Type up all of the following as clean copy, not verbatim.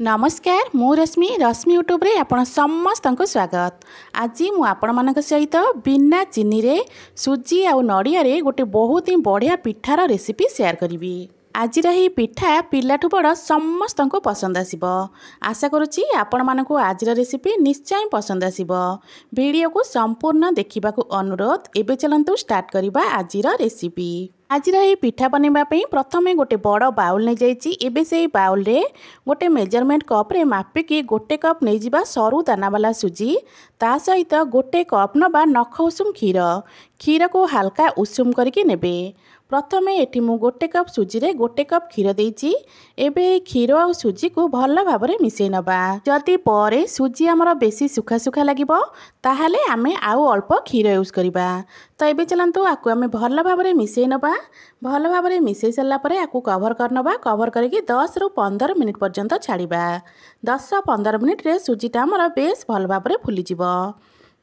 नमस्कार मु रश्मि रश्मि यूट्यूब रे आपण समस्त को स्वागत। आज मु आपण मानक सहित बिना चीनी रे सुजी आ नड़िया रे गोटे बहुत ही बढ़िया पिठार रेसिपी शेयर करी। आज ही पिठा पिलाठू बड़ समस्त को पसंद आसीबो। आशा करुच्ची आपण मानकु आज रेसिपी निश्चय पसंद आसीबो। वीडियो को संपूर्ण देखा अनुरोध। एबे चलंतु स्टार्ट करिबा आज रेसिपी। आज ये पिठा बनवाई प्रथमे गोटे बड़ बाउल नहीं जाइए। एबे से बाउल रे गोटे मेजरमेंट कप रे मापिकी गोटे कप नहीं जावा सरू दाना वाला सुजी, ता सहित गोटे कप नबा नख उषुम क्षीर। क्षीर को हल्का उषुम करके नेबे। प्रथमे एठी मु गोटे कप सुजी रे गोटे कप क्षीर देइची। एबे क्षीर आ सुजी को भल भाव में मिसई नबा। जदि परे सुजी आमर बेसी सुखा सुखा लगिबो ताहाले आमे आउ अल्प क्षीर यूज करिबा। तो एबे चलंतु आकु आमे भल भाव में मिसई नबा। भल भाव में मिसई सारा पर आकु कवर करनबा। कवर करके 10 रु 15 मिनिट पर्यंत छाड़िबा। 10-15 मिनिट रे सुजीटा आमर बेस भल भाव में फुली जिवो।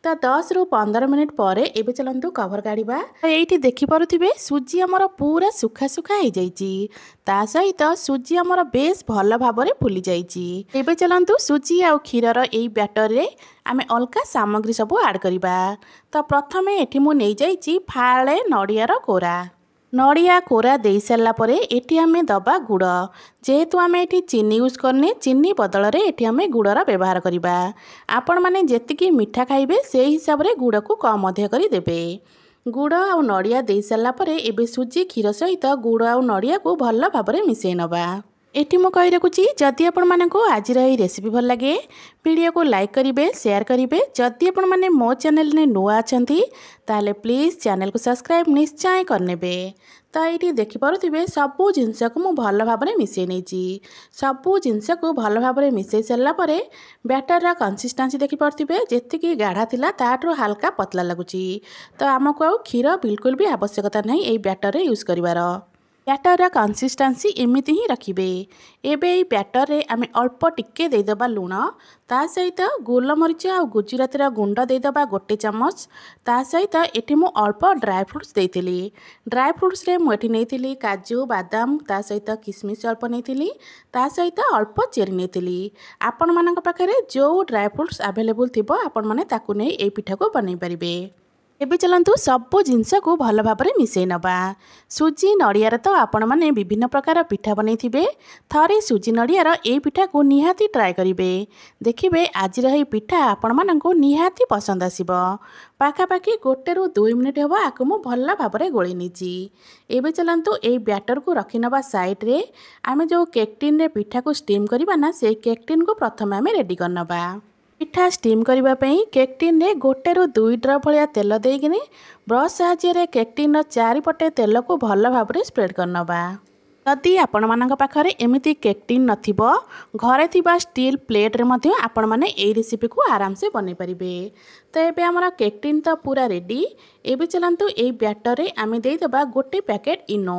तो 10 रु 15 मिनिट पर एबे चलंतु कवर काढ़ा। तो ये देखिपे सुजी आमर पूरा सुखा सुखा हो जाइए। ता सहित सुजी आमर बेस भल भाव में फुली जाइए। एबे चलंतु सुजी आ क्षीरर यही बैटर रे आमे अलका सामग्री सब ऐड करिबा। तो प्रथमे एठी मु नै जाइए फाळे नड़ियार कोरा। नड़िया कोरा दे सारा पर एटी आमे दबा गुड़। जेहेतु आमे एटी चीनी यूज करने, चीनी बदल रे एटी आमे गुड़र व्यवहार करिबा। आपण माने जेतिकी मीठा खाइबे से हिसाब रे गुड़ को कम अधिक करि देबे। गुड़ आ नड़िया दे सारा पर एबे सुजी क्षीर सहित गुड़ आ नड़िया को भल भाव में मिसई नबा। एटी मु कहि रखुची जदि आपण मानकु आज रही रेसिपी भल लगे वीडियो को लाइक करिवे, शेयर करिवे। जदि आपण माने मो चैनल ने नुआ अछंती ताले प्लीज चैनल को सब्सक्राइब निश्चय करनेबे। तो ये देखिपे सबू जिनस को मु भल भाव में मिसई नहीं। सबू जिनस को भल भाव में मिसई सारा पर बैटर कंसिस्टेंसी देखिपे जी गाढ़ा थिला ताठू हल्का पतला लगुच। तो आमको आ क्षीर बिल्कुल भी आवश्यकता नहीं ये बैटर यूज करिवार। बैटर कंसिस्टेंसी एमती ही रखिए। एबे बैटर रे आमे अल्प टिके देदेबा लुण, ता सहित गोलमरीच आ गुजरातर गुंड देदेबा गोटे चमच। ता सहित एटी मु अल्प ड्राई फ्रुट्स देइथिली। ड्राई फ्रुट्स रे मु एटी नेइथिली काजू बादाम, ता सहित किशमिश अल्प नेइथिली, ता सहित अल्प चेरी नेइथिली। आपण मानक पाखरे जो ड्राई फ्रुट्स अवेलेबल थिबो आपण माने ताकू नै ए पिठा को बनै परिबे। एबे चलंतु सबू जिनस को भल भाव में मिसई नबा। सुजी नड़ियार तो आपण माने विभिन्न प्रकार पिठा बनै थिबे। थरे सुजी नड़ियार ए पिठा को निहाती ट्राए करिवे। देखिबे आज रही पिठा आपण माननको निहाती पसंद आसीबो। पाखापाखि 1 रु 2 मिनिट हबो आकु मु भल भाव में गोळी नीची। एबे चलंतु ए बैटर को रखि नबा साइड रे। आमे जो केक टिन रे पिठा को स्टीम करिबा ना से केक टिन को प्रथमे आमे रेडी करनबा। पिठा स्टीम करने केक टिन रे 1 रु 2 ड्रप भलिया तेल देकिनी ब्रश साहाय्य केक टिन चारिपटे तेल को भल भाव में स्प्रेड करनबा। जदि आपण मानक पाखरे एमिति केक टिन नथिबो घरे थिबा स्टील प्लेट रे मध्य आपण माने ए रेसिपी को आराम से बनै परिबे। तो एबे हमरा केक टिन तो पूरा रेडी। एबे चलंतु ए बैटर रे आमे देई देबा गोटे पैकेट इनो।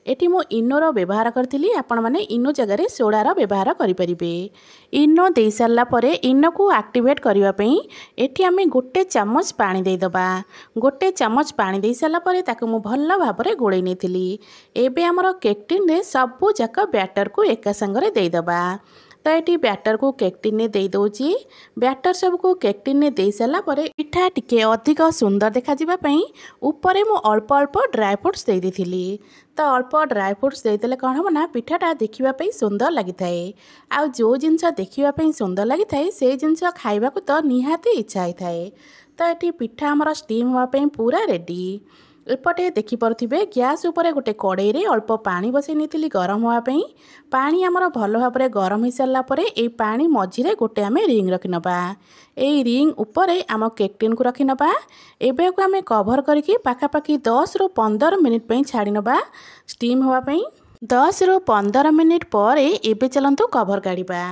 एठी मो इनो रो व्यवहार करथिली, आपण माने इनो जगह रे सोडा रो व्यवहार करि परिबे। इनो देई सारला परे इनो को एक्टिवेट करिवा पई एठी आमे गोटे चम्मच पानी देई दबा। गोटे चम्मच पानी देई सारला परे ताको मो भल्ला भाव रे गोळै नेथिली। एबे हमरो केक टिन रे सबु जक बैटर को एका संगरे देई दबा। तो ये बैटर को केक टिन ने दे दउची। बैटर सब को केक टिन ने दे सारा पर पिठा टिके अधिक सुंदर देखा जिबा पई ऊपर मु अल्प अल्प ड्राई फ्रुट्स दे देथिली। तो अल्प ड्राई फ्रुट्स देदेले कौन हम ना पिठाटा देखा सुंदर लगी थाए। आ जो जिनस देखा सुंदर लगी थाए से जिनस खाइबा को तो निहाती इच्छा होता है। तो ये पिठा हमर स्टीम होवाई पूरा रेडी। एपटे देखिपे गैस उपर गोटे कड़ई रे अल्प पानी बसई नहीं गरम होगापी। पानी आमर भल भाव में गरम हो सारा पर यही पानी मझिरे गोटे आम रिंग रखि नबा। यही रिंग उपर आम केक टिन को रखि नबा। एबे को आम कभर करके पाखापाखि 10 रु 15 मिनिट छाड़ी नबा स्टीम होगापी। 10 रु 15 मिनिट पर एबे चलंतु कभर काढ़ा।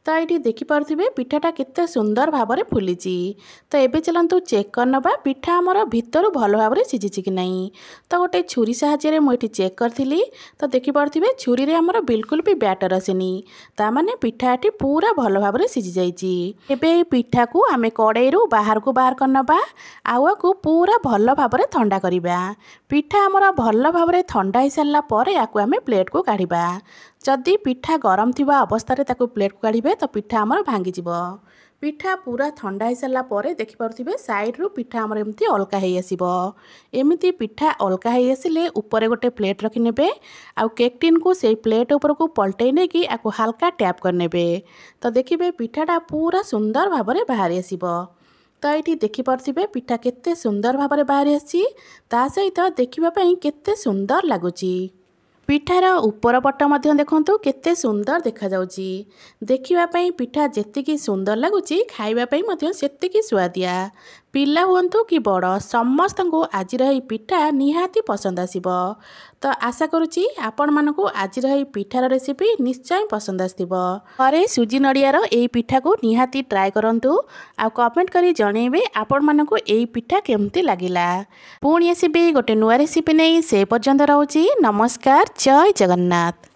तो ये देखिपे पिठाटा केते सुंदर भाव में फुली। तो एबे चलंतु चेक करनबा पिठा आमर भितर भल भाव में सीझी कि नहीं। तो गोटे छुरी साहाय्य मुझे चेक करी। तो देखिपे छुरी रे आमर बिल्कुल भी बैटर आसेनी। तामाने पिठा ये पूरा भल भाव में सीझी जाइए। एबे पिठा को आमे कड़ई रु बाहर को बाहर करनबा। आवा को पूरा भल भाव में ठंडा करबा। पिठा आमर भल भाव में ठंडा हो सारा पर आकु आमे प्लेट को काढ़िबा। जदि पिठा गरम थिबा अवस्था रे ताकू प्लेट को काढ़िबे तो पिठा हमर भांगी जिवो। पिठा पूरा ठंडा हो सारा पर देखिपे साइड रू पिठा आमर एमती अलगा हो आसो। एमती पिठा अलगा हो आसिले ऊपर गोटे प्लेट रखिने आउ केक टिन को से प्लेट ऊपर को पलटई नहीं कि आपको हल्का टैप करने तो देखिए पिठाटा पूरा सुंदर भाव में बाहरी आसो। तो ये देखिपे पिठा केते सुंदर भाव में बाहरी आसी ता सहित देखापी केते सुंदर लगुच। पिठार ऊपर पट मध्य देखंतु केते सुंदर देखा जाउची। देखिबापई पिठा जेतिकी सुंदर लगुच खाइबापई मध्य सेतिकी स्वादिया। पिला हुअंतु कि बड़ समस्त को आज पिठा निहाती पसंद आसिबो। तो आशा करुच्ची आपण मानकु आज पिठार रेसिपी निश्चय पसंद आसिबो। घरे सुजी नड़ियार एई पिठा को निहाती ट्राए करंतु आ कमेंट करी जणेबे आपण मानकु एई पिठा केमती लागिला। पुणी आसिबे गोटे नुआ रेसिपी नहीं से पर्यंत रहउची। नमस्कार, जय जगन्नाथ।